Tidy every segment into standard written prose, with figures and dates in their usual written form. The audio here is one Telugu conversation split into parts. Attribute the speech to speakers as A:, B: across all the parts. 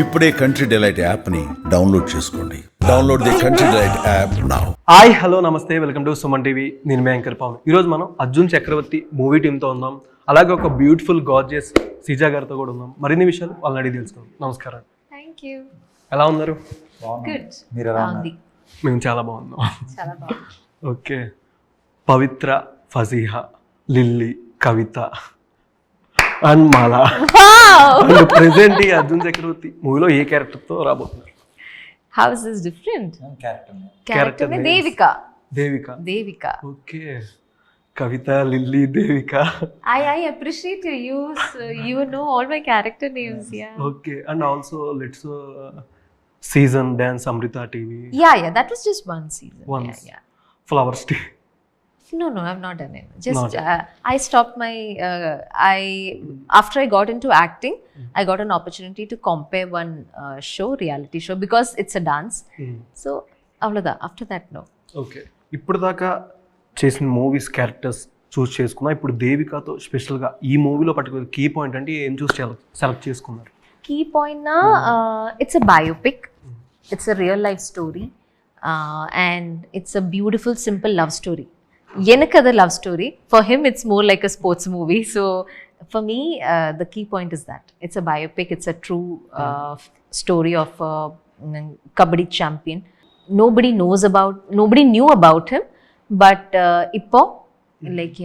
A: ఇప్పుడే కంట్రీ డిలైట్ యాప్ని డౌన్లోడ్ చేసుకోండి. Download the country delight app now.
B: Hi hello నమస్తే, వెల్కమ్ టు సుమన్ టీవీ. నేను మీ యాంకర్ పవన్. ఈరోజు మనం అర్జున్ చక్రవర్తి మూవీ టీంతో ఉన్నాం. అలాగే ఒక బ్యూటిఫుల్ గార్జియస్ సిజా గారితో కూడా ఉన్నాం. మరిన్ని విషయాలు వాళ్ళని అడిగి తెలుసుకుందాం. నమస్కారం.
C: Thank you.
B: ఎలా ఉన్నారు?
C: గుడ్.
D: మీరు ఎలా ఉన్నారు?
B: మేము చాలా బాగున్నాం.
C: చాలా బాగుంది.
B: Okay. Pavitra, Fazeeha, Lilly, Kavitha and Mala and present ఈ అర్జున్ చక్రవర్తి మూవీలో ఏ క్యారెక్టర్తో రాబోతున్నారు?
C: How is this different? Character నే Devika.
B: Devika.
C: Devika.
B: Okay. Kavitha, Lilly, Devika.
C: I appreciate you. You know all my character names. Yeah.
B: Okay, and also let's season dance Amrita TV.
C: Yeah. That was just one season.
B: Once.
C: Yeah.
B: Flowers Day.
C: No, I've not done it. Just I stopped my. After I got into acting, I got an opportunity to compare one show, reality show, because it's a dance. So, after that, no.
B: Okay. ఇప్పుడు దాకా చేసిన మూవీస్ క్యారెక్టర్స్ చూస్ చేసుకున్నా. ఇప్పుడు దేవికతో స్పెషల్గా ఈ మూవీలో పర్టికులర్ కీ పాయింట్ అంటే ఏం చూసి సెలెక్ట్ చేసుకున్నారు?
C: Key point na, it's a biopic. It's a real life story, and it's a beautiful, simple love story. Yenakada love story. For him, it's more like a sports movie. So, for me, the key point is that it's a biopic. It's a true story of a kabaddi champion. Nobody knew about him, but Ippo, like,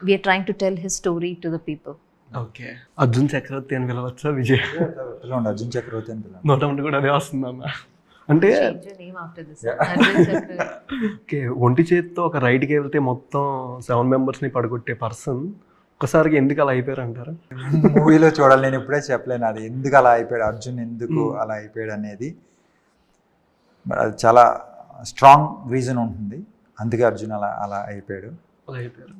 C: we are trying to tell his story to the people.
B: Okay. Arjun Chakravarthy అని పిలవచ్చా? విజయ్
D: అర్జున్ చక్రవర్తి అని పిలవండి.
B: నోటముంటి కూడా అదే వస్తుందన్న. అంటే
C: Change your name after this. Arjun Chakravarti.
B: Okay, ఒంటి చేతితో ఒక రైడ్కి వెళ్తే మొత్తం 7 మెంబర్స్ని పడగొట్టే పర్సన్ ఒకసారికి ఎందుకు అలా అయిపోయారు అంటారు?
D: మూవీలో చూడాలి, నేను ఇప్పుడే చెప్పలేను అది ఎందుకు అలా అయిపోయాడు, అర్జున్ ఎందుకు అలా అయిపోయాడు అనేది. అది చాలా స్ట్రాంగ్ రీజన్ ఉంటుంది, అందుకే అర్జున్ అలా అయిపోయాడు.
B: అలా అయిపోయారు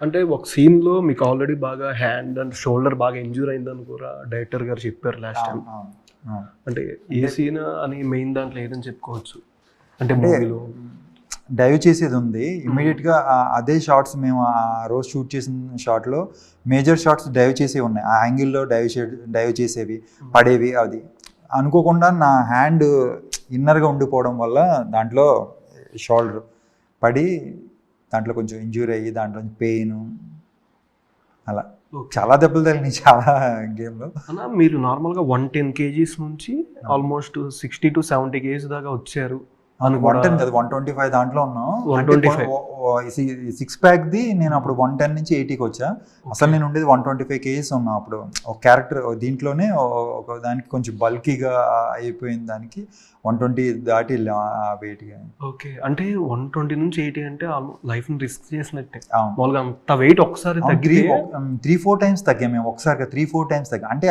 B: అంటే ఒక సీన్లో మీకు ఆల్రెడీ బాగా హ్యాండ్ అండ్ షోల్డర్ బాగా ఇంజూర్ అయిందని కూడా డైరెక్టర్ గారు చెప్పారు లాస్ట్ టైం. అంటే ఏ సీన్ అని మెయిన్ దాంట్లో ఏదని చెప్పుకోవచ్చు? అంటే మూవీలో
D: డైవ్ చేసేది ఉంది ఇమ్మీడియట్గా. అదే షార్ట్స్ మేము ఆ రోజు షూట్ చేసిన షార్ట్లో మేజర్ షార్ట్స్ డైవ్ చేసేవి ఉన్నాయి. ఆ యాంగిల్లో డైవ్ చేసేవి, పడేవి. అది అనుకోకుండా నా హ్యాండ్ ఇన్నర్గా ఉండిపోవడం వల్ల దాంట్లో షోల్డర్ పడి దాంట్లో కొంచెం ఇంజ్యూరీ అయ్యి దాంట్లో పెయిన్, అలా చాలా దెబ్బలు తగిలినాయి చాలా గేమ్లో.
B: అన్న, మీరు నార్మల్గా 110 kgs నుంచి ఆల్మోస్ట్ 60 to 70 kgs దాకా వచ్చారు.
D: 110 కదా, 125 దాంట్లో ఉన్నాం. 6 ప్యాక్ది నేను అప్పుడు 110 నుంచి 80కి వచ్చా. అసలు నేను ఉండేది 125 kgs ఉన్నా అప్పుడు. ఒక క్యారెక్టర్ దీంట్లోనే ఒక దానికి కొంచెం బల్కీగా అయిపోయిన దానికి 120 దాటి వెయిట్గా.
B: ఓకే, అంటే 120 నుంచి 80 అంటే లైఫ్ని రిస్క్ చేసినట్టే. మామూలుగా అంత వెయిట్ ఒకసారి
D: 3-4 టైమ్స్ తగ్గా మేము. ఒకసారిగా 3-4 టైమ్స్ తగ్గా. అంటే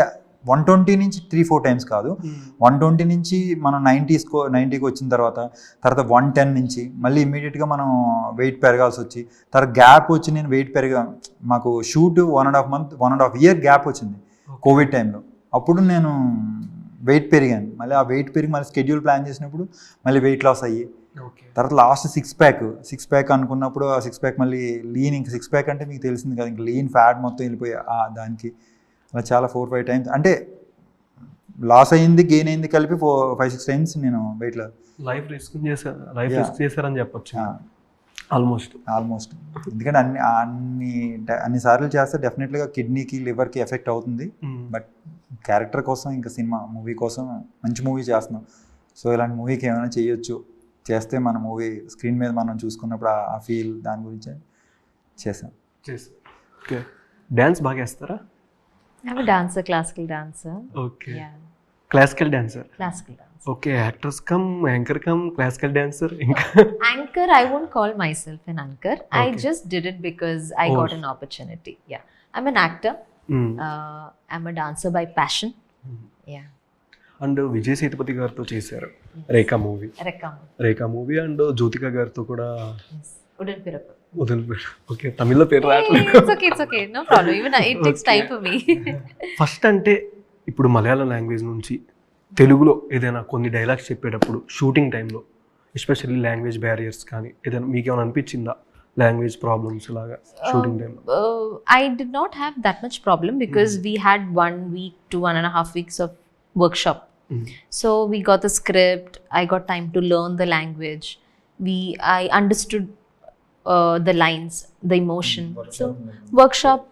D: 120 నుంచి 3-4 టైమ్స్ కాదు, 120 నుంచి మనం 90కి వచ్చిన తర్వాత 110 నుంచి మళ్ళీ ఇమ్మీడియట్గా మనం వెయిట్ పెరగాల్సి వచ్చి తర్వాత గ్యాప్ వచ్చి నేను వెయిట్ మాకు షూట్ 1.5 year గ్యాప్ వచ్చింది కోవిడ్ టైంలో. అప్పుడు నేను వెయిట్ పెరిగాను. మళ్ళీ ఆ వెయిట్ పెరిగి మళ్ళీ స్కెడ్యూల్ ప్లాన్ చేసినప్పుడు మళ్ళీ వెయిట్ లాస్ అయ్యి తర్వాత లాస్ట్ 6 ప్యాక్ అనుకున్నప్పుడు ఆ 6 ప్యాక్ మళ్ళీ లీన్. ఇంకా 6 ప్యాక్ అంటే మీకు తెలిసింది కదా, ఇంకా లీన్ ఫ్యాట్ మొత్తం వెళ్ళిపోయి దానికి అలా చాలా 4-5 టైమ్స్ అంటే లాస్ అయ్యింది గెయిన్ అయింది కలిపి 5-6 టైమ్స్ నేను వెయిట్
B: లైఫ్ రిస్క్ చేశారని చెప్పొచ్చు. ఆల్మోస్ట్
D: ఎందుకంటే అన్ని సార్లు చేస్తే డెఫినెట్గా కిడ్నీకి లివర్కి ఎఫెక్ట్ అవుతుంది. బట్ క్యారెక్టర్ కోసం ఇంకా మూవీ కోసం మంచి మూవీ చేస్తున్నాం. సో ఇలాంటి మూవీకి ఏమైనా చేస్తే మన మూవీ స్క్రీన్ మీద మనం చూసుకున్నప్పుడు ఆ ఫీల్ దాని గురించి చేసాం.
B: ఓకే. డ్యాన్స్ బాగా వేస్తారా?
C: I'm a dancer, classical dancer.
B: Okay. Yeah. Classical dancer.
C: Classical dancer.
B: Okay, actress come, anchor come, classical dancer.
C: Anchor, I won't call myself an anchor. Okay. I just did it because I got an opportunity. Yeah. I'm an actor. I'm a dancer by passion. Yeah.
B: And Vijay Sethupathi గారితో చేశారు రేఖా మూవీ అండ్ జ్యోతిక గారితో కూడా వదిలిపెట్టు. ఓకే, తమిళ్లో పేరు రావట్లేదు.
C: It's okay. No problem. Even it takes time for me.
B: First అంటే ఇప్పుడు మలయాళం లాంగ్వేజ్ నుంచి తెలుగులో ఏదైనా కొన్ని డైలాగ్స్ చెప్పేటప్పుడు షూటింగ్ టైంలో ఎస్పెషల్లీ లాంగ్వేజ్ బ్యారియర్స్ కానీ ఏదైనా మీకేమైనా అనిపించిందా? language problems laga shooting time?
C: I did not have that much problem because we had 1 week to 1.5 weeks of workshop So we got the script, I got time to learn the language, I understood the lines, the emotion. So workshop,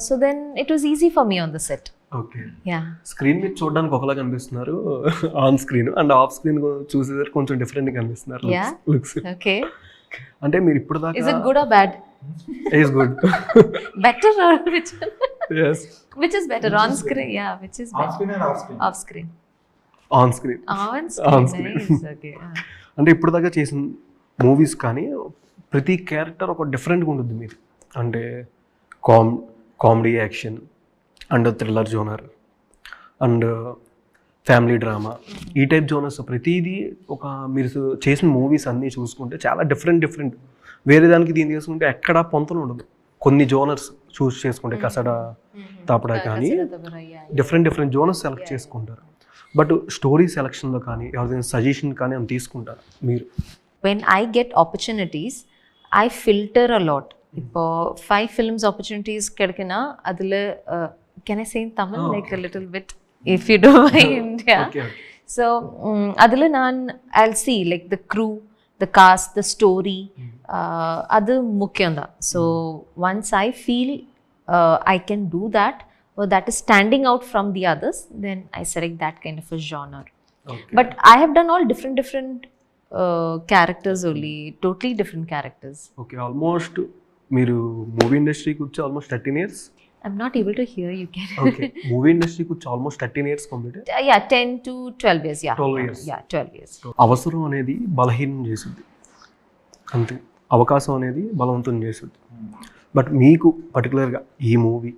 C: so then it was easy for me on the set.
B: Okay.
C: Yeah.
B: Screen మీద చూడడానికి ఒకలా కనిపిస్తున్నారు on screen, and off screen చూసేసరికి కొంచెం డిఫరెంట్ కనిపిస్తున్నారు
C: Yeah.
B: లుక్స్.
C: Okay.
B: అంటే మీరు ఇప్పుడు దాకా
C: Is it good or bad?
B: Is good.
C: Better or which?
B: yes,
C: Which is better, on screen? Yeah, which is better? Off screen.
B: On screen.
C: On
B: On
C: screen.
B: screen.
C: Nice. Okay.
B: అంటే ఇప్పుడు దాకా చేసిన మూవీస్ కానీ ప్రతి క్యారెక్టర్ ఒక డిఫరెంట్గా ఉంటుంది మీరు. అంటే comedy, action and thriller genre and family drama, ఈ టైప్ జోనర్స్ ప్రతిదీ ఒక మీరు చేసిన మూవీస్ అన్నీ చూసుకుంటే చాలా డిఫరెంట్. వేరే దానికి దీన్ని చేసుకుంటే ఎక్కడా పొంతన ఉండదు. కొన్ని జోనర్స్ చూస్ చేసుకుంటే కసడా తాపడా కానీ డిఫరెంట్ జోనర్స్ సెలెక్ట్ చేసుకుంటారు. బట్ స్టోరీ సెలెక్షన్లో కానీ ఎవరిదైనా సజెషన్ కానీ అని తీసుకుంటారు మీరు?
C: When I get opportunities, I filter a lot. இப்போ 5 films opportunities கிடைக்குன்னா அதில் can I say in Tamil like a little bit if you don't mind? Yeah.
B: Okay.
C: So அதில் I'll see like the crew, the cast, the story, அது முக்கியம் தான். So once I feel I can do that, or that is standing out from the others, then I select that kind of a genre.
B: Okay.
C: But I have done all different characters only, totally different characters.
B: Okay. Almost మీరు మూవీ ఇండస్ట్రీకి వచ్చి almost 13 years.
C: I'm not able to hear you. Can
B: okay. Movie ఇండస్ట్రీకి వచ్చి almost 13 years complete.
C: Yeah, 10 to 12 years. Yeah.
B: 12 years.
C: Yeah, 12 years.
B: అవసరం అనేది బలహీనం చేస్తుంది, అంతే. అవకాశం అనేది బలవంతం చేస్తుంది. బట్ మీకు పర్టికులర్గా ఈ మూవీ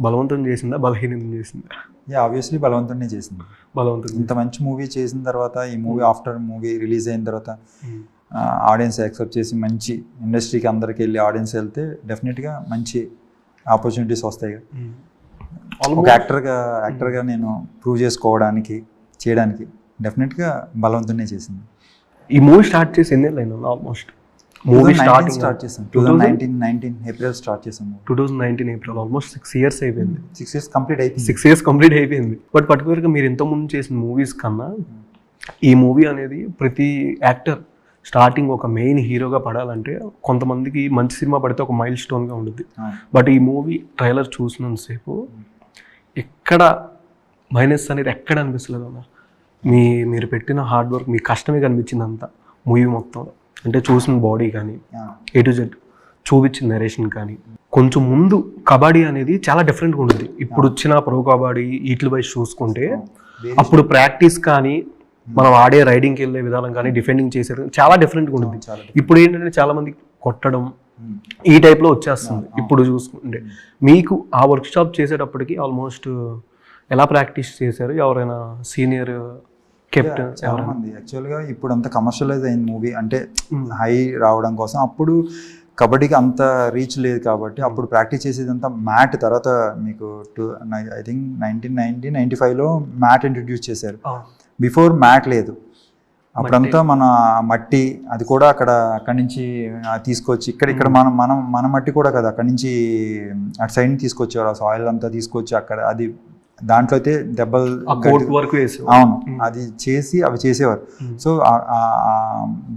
B: బలవంతం చేసిందా, బలహీనం చేసిందా?
D: ఆబ్వియస్లీ బలవంతుడినే చేసింది.
B: బలవంతం.
D: ఇంత మంచి మూవీ చేసిన తర్వాత, ఈ మూవీ ఆఫ్టర్ మూవీ రిలీజ్ అయిన తర్వాత ఆడియన్స్ యాక్సెప్ట్ చేసి మంచి ఇండస్ట్రీకి అందరికి వెళ్ళి ఆడియన్స్ వెళ్తే డెఫినెట్గా మంచి ఆపర్చునిటీస్ వస్తాయి. ఒక యాక్టర్గా నేను ప్రూవ్ చేసుకోవడానికి, చేయడానికి డెఫినెట్గా బలవంతుడినే చేసింది.
B: ఈ మూవీ స్టార్ట్ చేసి ఎన్ని ఏళ్ళు అయినా? ఆల్మోస్ట్ మూవీ
D: స్టార్ట్ చేసాం 2019 ఏప్రిల్ స్టార్ట్ చేసాము.
B: 2019 ఏప్రిల్, ఆల్మోస్ట్ 6 years అయిపోయింది.
D: 6 years కంప్లీట్ అయిపోయింది.
B: 6 years కంప్లీట్ అయిపోయింది. బట్ పర్టికులర్గా మీరు ఇంతకుముందు చేసిన మూవీస్ కన్నా ఈ మూవీ అనేది ప్రతి యాక్టర్ స్టార్టింగ్ ఒక మెయిన్ హీరోగా పడాలంటే కొంతమందికి మంచి సినిమా పడితే ఒక మైల్ స్టోన్గా ఉంటుంది. బట్ ఈ మూవీ ట్రైలర్ చూసినంతసేపు ఎక్కడ మైనస్ అనేది ఎక్కడ అనిపిస్తలేదు అన్న. మీరు పెట్టిన హార్డ్ వర్క్, మీ కష్టమే కనిపించింది అంతా మూవీ మొత్తంలో. అంటే చూసిన బాడీ కానీ A to Z చూపించిన నరేషన్ కానీ. కొంచెం ముందు కబడ్డీ అనేది చాలా డిఫరెంట్గా ఉంటుంది. ఇప్పుడు వచ్చిన ప్రో కబడ్డీ వీటి వైజ్ చూసుకుంటే అప్పుడు ప్రాక్టీస్ కానీ మనం ఆడే రైడింగ్కి వెళ్ళే విధానం కానీ డిఫెండింగ్ చేసేది చాలా డిఫరెంట్గా ఉంటుంది. ఇప్పుడు ఏంటంటే చాలా మంది కొట్టడం ఈ టైప్లో వచ్చేస్తుంది. ఇప్పుడు చూసుకుంటే మీకు ఆ వర్క్ షాప్ చేసేటప్పటికి ఆల్మోస్ట్ ఎలా ప్రాక్టీస్ చేశారు? ఎవరైనా సీనియర్ కెప్టెన్?
D: చాలా మంది యాక్చువల్గా ఇప్పుడు అంత కమర్షియలైజ్ అయిన మూవీ అంటే హై రావడం కోసం అప్పుడు కబడ్డీకి అంత రీచ్ లేదు కాబట్టి అప్పుడు ప్రాక్టీస్ చేసేదంతా మ్యాట్. తర్వాత మీకు ఐ థింక్ 1995లో మ్యాట్ ఇంట్రడ్యూస్ చేశారు. బిఫోర్ మ్యాట్ లేదు. అప్పుడంతా మన మట్టి అది కూడా అక్కడి నుంచి తీసుకొచ్చి ఇక్కడ మన మట్టి కూడా కదా అక్కడి నుంచి అటు సైడ్ తీసుకొచ్చేవారు. ఆ సాయిల్ అంతా తీసుకొచ్చి అక్కడ అది దాంట్లో అయితే దెబ్బలు అవును అది చేసి అవి చేసేవారు. సో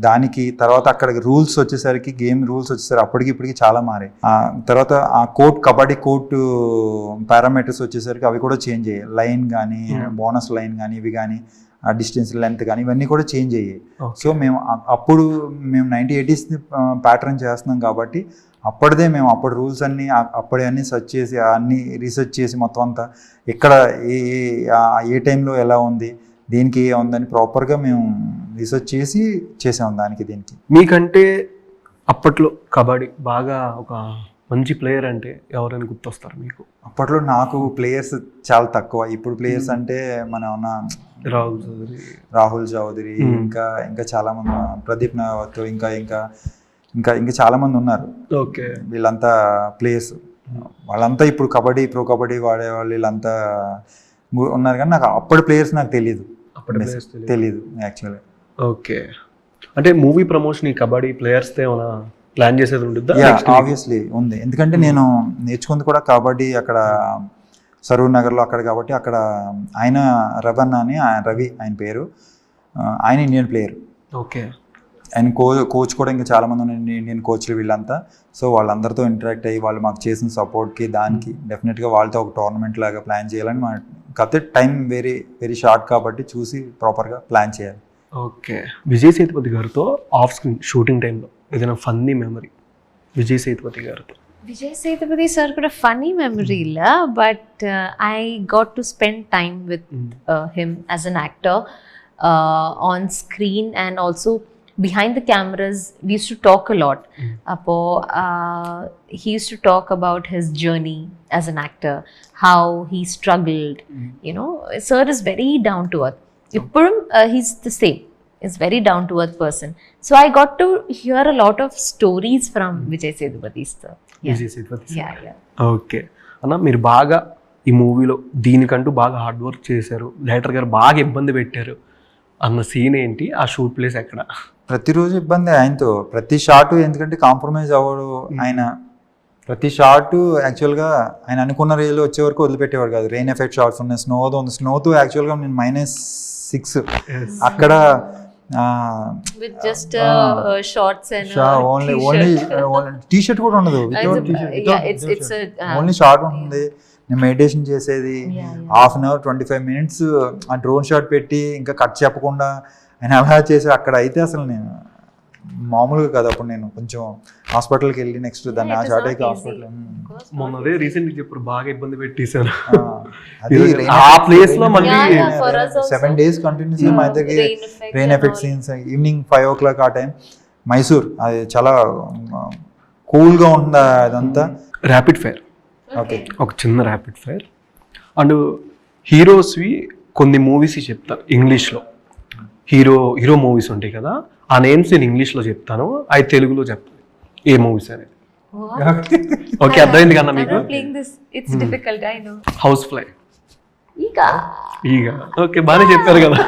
D: దానికి తర్వాత అక్కడ రూల్స్ వచ్చేసరికి గేమ్ రూల్స్ వచ్చేసరికి అప్పటికి ఇప్పటికి చాలా మారాయి. తర్వాత ఆ కోర్ట్ కబడ్డీ కోర్టు పారామీటర్స్ వచ్చేసరికి అవి కూడా చేంజ్ అయ్యాయి. లైన్ కానీ బోనస్ లైన్ కానీ ఇవి కానీ ఆ డిస్టెన్స్ లెంత్ కానీ ఇవన్నీ కూడా చేంజ్ అయ్యాయి. సో మేము 1980s ప్యాటర్న్ చేస్తున్నాం కాబట్టి అప్పటి రూల్స్ అన్నీ అన్నీ సెర్చ్ చేసి అన్నీ రీసెర్చ్ చేసి మొత్తం అంతా ఎక్కడ ఏ టైంలో ఎలా ఉంది, దీనికి ఏ ఉందని ప్రాపర్గా మేము రీసెర్చ్ చేసి చేసాము దానికి దీనికి.
B: మీకంటే అప్పట్లో కబడ్డీ బాగా ఒక మంచి ప్లేయర్ అంటే ఎవరైనా గుర్తొస్తారు మీకు?
D: అప్పట్లో నాకు ప్లేయర్స్ చాలా తక్కువ. ఇప్పుడు ప్లేయర్స్ అంటే మన రాహుల్ చౌదరి ఇంకా చాలా మంది, ప్రదీప్ నవత్ ఇంకా చాలా మంది ఉన్నారు.
B: ఓకే,
D: వీళ్ళంతా ప్లేయర్స్. వాళ్ళంతా ఇప్పుడు కబడ్డీ ప్రో కబడ్డీ వాడేవాళ్ళు వీళ్ళంతా ఉన్నారు. కానీ నాకు అప్పటి ప్లేయర్స్ నాకు తెలియదు యాక్చువల్గా.
B: ఓకే, అంటే మూవీ ప్రమోషన్ ఈ కబడ్డీ ప్లేయర్స్తో ఏమైనా ప్లాన్ చేసేది ఉంటుందా?
D: ఆబ్వియస్లీ ఉంది. ఎందుకంటే నేను నేర్చుకుంది కూడా కబడ్డీ అక్కడ సరూర్ నగర్లో అక్కడ కాబట్టి అక్కడ ఆయన రవణ అని రవి ఆయన పేరు, ఆయన ఇండియన్ ప్లేయర్.
B: ఓకే.
D: ఆయన కోచ్ కూడా ఇంకా చాలామంది ఉన్నారు ఇండియన్ కోచ్లు వీళ్ళంతా. సో వాళ్ళందరితో ఇంటరాక్ట్ అయ్యి వాళ్ళు మాకు చేసిన సపోర్ట్కి దానికి డెఫినెట్గా వాళ్ళతో ఒక టోర్నమెంట్ లాగా ప్లాన్ చేయాలని మా కాకపోతే టైం వెరీ వెరీ షార్ట్ కాబట్టి చూసి ప్రాపర్గా ప్లాన్ చేయాలి.
B: ఓకే. విజయ్ సేతుపతి గారితో ఆఫ్ స్క్రీన్ షూటింగ్ టైంలో ఏదైనా ఫన్నీ మెమరీ విజయ్ సేతుపతి గారితో?
C: Vijay Sethupathi sir could a funny memory la, but I got to spend time with him as an actor on screen and also behind the cameras. We used to talk a lot. Apo he used to talk about his journey as an actor, how he struggled. You know, sir is very down to earth. Ippudum he's the same. Is very down to earth person. So I got to hear a lot of stories from Vijay Sethupathi sir.
B: Vijay Sethupathi.
C: Yeah.
B: Okay అన్న, మీరు బాగా ఈ మూవీలో దీనికంటూ బాగా హార్డ్ వర్క్ చేశారు, డైరెక్టర్ గారు బాగా ఇబ్బంది పెట్టారు అన్న సీన్ ఏంటి? ఆ షూట్ ప్లేస్ ఎక్కడ?
D: ప్రతిరోజు ఇబ్బంది ఆయనతో, ప్రతి షాటు, ఎందుకంటే కాంప్రమైజ్ అవ్వడు ఆయన. ప్రతి షాటు యాక్చువల్గా ఆయన అనుకున్న రేంజ్లో వచ్చే వరకు వదిలిపెట్టేవాడు కాదు. రెయిన్ ఎఫెక్ట్ షాట్స్ ఉన్నాయి, స్నోతో ఉంది. స్నోతో యాక్చువల్గా నేను -6 అక్కడ
C: with just shorts and
D: only T shirt కూడా ఉండదు, ఓన్లీ షార్ట్ ఉంటుంది. నేను మెడిటేషన్ చేసేది హాఫ్ అన్ అవర్ 25 minutes ఆ డ్రోన్ షాట్ పెట్టి ఇంకా కట్ చెప్పకుండా ఆయన అలా చేసి అక్కడ అయితే అసలు నేను మామూలుగా కాదు. అప్పుడు నేను కొంచెం హాస్పిటల్కి వెళ్ళి నెక్స్ట్ దాన్ని ఆ షాట్ అయితే హాస్పిటల్
B: మొన్నదే రీసెంట్గా చెప్పారు బాగా ఇబ్బంది పెట్టేశారు ఆ ప్లేస్ లో. మళ్ళీ
D: 7 days కంటిన్యూస్ మా దగ్గర rain effect scenes. Evening 5 o'clock ఆ టైం మైసూర్, అది చాలా కూల్గా ఉంది అదంతా.
B: ర్యాపిడ్ ఫైర్,
D: ఓకే,
B: ఒక చిన్న ర్యాపిడ్ ఫైర్. అండ్ హీరోస్వి కొన్ని మూవీస్ చెప్తారు ఇంగ్లీష్లో. హీరో మూవీస్ ఉంటాయి కదా, ఆ నేమ్స్ నేను ఇంగ్లీష్లో చెప్తాను, అవి తెలుగులో చెప్తాను ఏ మూవీస్ అనేది. ఓకే, అర్థమైంది కదా మీకు?
C: It's difficult, I know.
B: House fly,
C: Ega.
B: Okay బాగానే చెప్పారు కదా.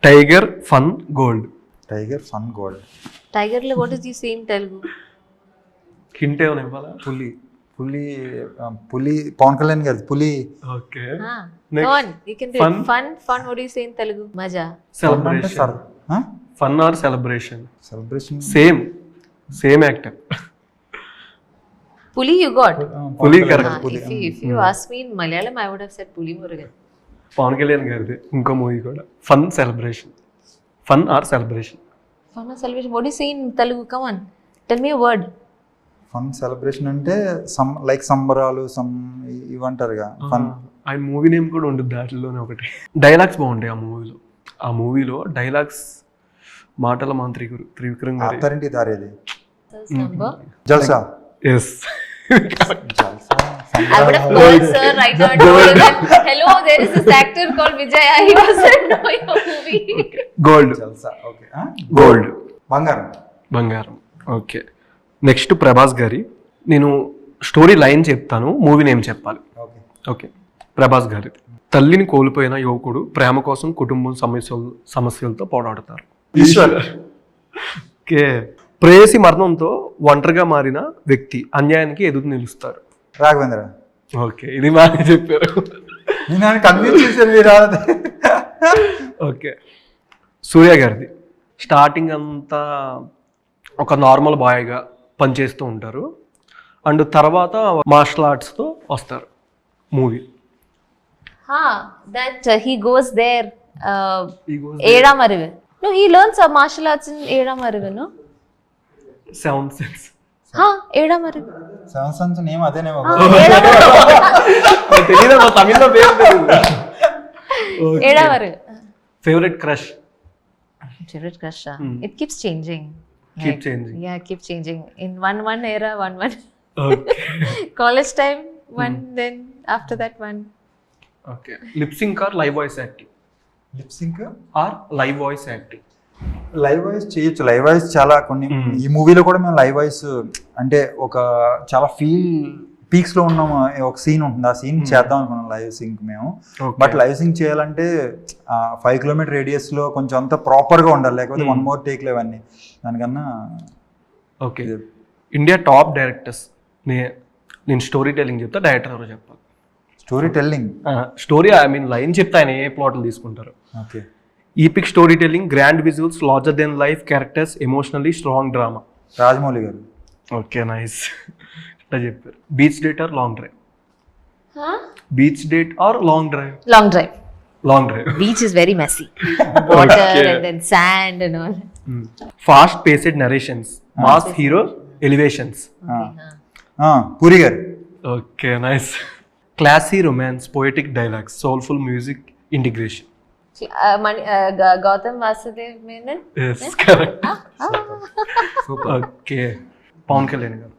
B: Tiger fun gold.
D: Tiger fun gold.
C: Tiger lo what is you say in Telugu?
B: Hint ఏమైనా ఇవ్వాలా?
D: పులి పవన్ కళ్యాణ్ గారు పులి.
B: Okay.
C: Go on, you can do it. Fun, what do you say in Telugu? Maja.
B: Celebration, fun or celebration?
D: Celebration.
B: Same actor.
C: Puli you got.
B: పులి correct.
C: If you ask me in Malayalam, I would have said Puli Murugan.
B: Pawan Kalyan గారిది ఇంకో మూవీ కూడా fun celebration, fun or celebration?
C: Fun or celebration, what do you say in Telugu? Come on, tell me a word.
D: Fun celebration అంటే లైక్ సంబరాలు ఇవంటారుగా ఫన్.
B: ఆ మూవీ నేమ్ కూడా ఉంటుంది దాంట్లోనే ఒకటి. డైలాగ్స్ బాగుంటాయి ఆ మూవీలో డైలాగ్స్. మాటల మాంత్రికుడు త్రివిక్రమ్ గారి
D: Attarinti Daredi,
C: Number.
D: Jalsa.
B: Yes.
C: I would have called sir right now and told him that, hello, there is this actor called Vijay. He doesn't know your movie.
B: Gold.
D: Jalsa, okay.
B: Gold,
D: బంగారం.
B: ఓకే. నెక్స్ట్ ప్రభాస్ గారి. నేను స్టోరీ లైన్ చెప్తాను, మూవీ నేమ్ చెప్పాలి. ఓకే. ప్రభాస్ గారి. తల్లిని కోల్పోయిన యువకుడు ప్రేమ కోసం కుటుంబం సమస్యలతో పోరాడతారు. ఓకే. ప్రేయసి మరణంతో ఒంటరిగా మారిన వ్యక్తి అన్యాయానికి ఎదురు నిలుస్తారు.
D: రాఘవేంద్ర.
B: ఓకే, ఇది బాగా చెప్పారు.
D: నేను కన్విన్స్ చేశాను మీరు.
B: ఓకే. సూర్య గారిది. స్టార్టింగ్ అంతా ఒక నార్మల్ బాయ్గా పనిచేస్తూ ఉంటారు, అండ్ తర్వాత మార్షల్ ఆర్ట్స్తో వస్తారు movie.
C: That he goes there. Edamarivu. No, he learns martial arts in Edamarivu, no?
B: Seven sense.
C: Edamarivu.
D: Seven Sons name అదేనేమో.
B: తమిళలో పేరు తెలియదు.
C: Edamarivu.
B: Favourite crush.
C: Favorite crush. It keeps changing.
B: Keep changing.
C: Yeah, keep changing. In one era, one.
B: Okay.
C: College time, one. Then after that, one.
B: Okay. Lip sync or live voice acting?
D: Lip sync
B: or live voice acting?
D: Live voice చేయొచ్చు. లైవ్ వాయిస్ చాలా కొన్ని ఈ మూవీలో కూడా మేము లైవ్ వాయిస్ అంటే ఒక చాలా పీక్స్ లో ఉన్నాము. ఒక సీన్ ఉంటుంది, ఆ సీన్ చేద్దాం అనుకున్నాం లైవ్ సింక్ మేము. బట్ లైవ్ సింక్ చేయాలంటే 5 kilometer రేడియస్ లో కొంచెం అంత ప్రాపర్ గా ఉండాలి, లేకపోతే 1 more take దానికన్నా.
B: ఓకే. ఇండియా టాప్ డైరెక్టర్స్ నేను స్టోరీ టెల్లింగ్ చెప్తా, డైరెక్టర్ ఎవరో చెప్పాలి.
D: Story telling.
B: Story I mean line చెప్తే ఆయన ఏ ప్లాట్లు తీసుకుంటారు.
D: Okay.
B: Epic story telling, grand visuals, larger than life characters, emotionally strong drama.
D: Rajamouli garu.
B: Okay, nice. ఇట్లా చెప్పారు. Beach date or long drive? Beach date or long drive?
C: Long drive.
B: Long drive.
C: Beach is very messy. Water and then sand and all.
B: Fast paced narrations, mass hero elevations.
D: Puri garu.
B: Okay, nice. Classy romance, poetic dialogues, soulful music integration.
C: Gautam Vasudev Menon.
B: Yes, correct. Okay, Pawan Kalyan garu.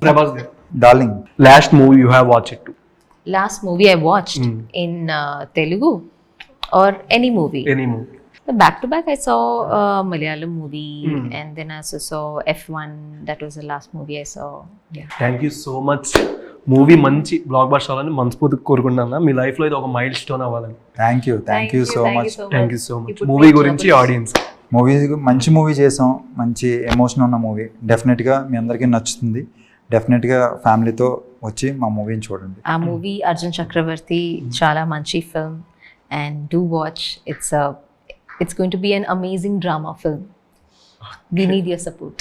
B: Prabhas garu.
D: Darling.
B: Last movie you have watch it?
C: Last movie I watched in Telugu or any movie.
B: Any movie?
C: Back to back, I saw a Malayalam movie and then I also saw F1. That was the last movie I saw. Yeah.
B: Thank you so much. Movie మంచి బ్లాక్ బస్టర్ అవ్వాలని మనస్ఫూర్తిగా కోరుకుంటున్నా. మీ లైఫ్లో ఇది ఒక మైల్ స్టోన్ అవ్వాలని.
D: Thank you so much.
B: Thank you so much. Movie గురించి ఆడియన్స్.
D: మూవీ మంచి మూవీ చేసాం, మంచి ఎమోషన్ ఉన్న మూవీ. డెఫినెట్గా మీ అందరికీ నచ్చుతుంది. డెఫినెట్గా ఫ్యామిలీతో వచ్చి మా మూవీని చూడండి.
C: ఆ మూవీ అర్జున్ చక్రవర్తి చాలా మంచి film and do watch. It's going to be an amazing drama film. We need your support.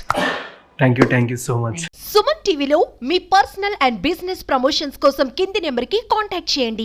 B: Thank you so much.
E: Suman టీవీలో మీ పర్సనల్ అండ్ బిజినెస్ ప్రమోషన్స్ కోసం కింది నెంబర్కి కాంటాక్ట్ చేయండి.